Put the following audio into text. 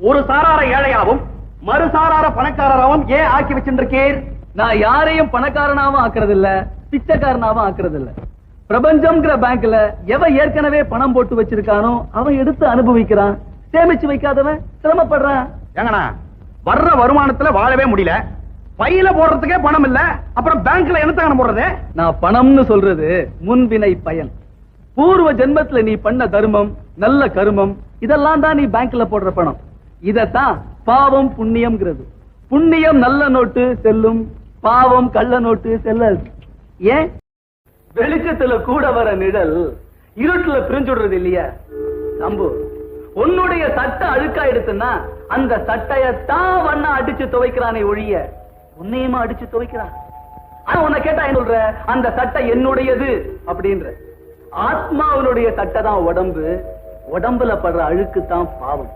ஒரு சாரார ஏழையாவும் மறுசாரார பணக்காரராவும் ஏன் ஆக்கி வச்சிருக்கீர்? நான் யாரையும் பணக்காரனாவும் ஆக்குறது இல்ல, பிச்சைக்காரனாவும் ஆக்குறது இல்ல. பிரபஞ்சம்ங்கிற பேங்க்ல எவன் ஏற்கனவே பணம் போட்டு வச்சிருக்கானோ அவன் எடுத்து அனுபவிக்கிறான். சேமிச்சு வைக்காதவன் சிரமப்படுறான். ஏங்கண்ணா, வர்ற வருமானத்துல வாழவே முடியல, பையில போடுறதுக்கே பணம் இல்ல, அப்புறம் பேங்க்ல என்னத்தான போடுறது? நான் பணம்னு சொல்றது முன்வினை பயன். பூர்வ ஜென்மத்துல நீ பண்ண தர்மம், நல்ல கருமம், இதெல்லாம் தான் நீ பேங்க்ல போடுற பணம். இதத்தான் பாவம் புண்ணியம்ங்கிறது. புண்ணியம் நல்ல நோட்டு செல்லும், பாவம் கள்ள நோட்டு செல்லாது. ஏன்? வெளிச்சத்துல கூட வர நிழல் இருட்டுல பிரிஞ்சுடுறது இல்லையா? நம்பு, உன்னுடைய சட்டை அழுக்கா எடுத்துன்னா அந்த சட்டையத்தான் வண்ண அடிச்சு துவைக்கிறானே ஒழிய உன்னையுமா அடிச்சு துவைக்கிறான். ஆனா உன்னை கேட்டா என்ன சொல்ற? அந்த சட்டை என்னுடையது அப்படின்ற. ஆத்மாவினுடைய சட்டை தான் உடம்பு, உடம்புல படுற அழுக்கு தான் பாவம்.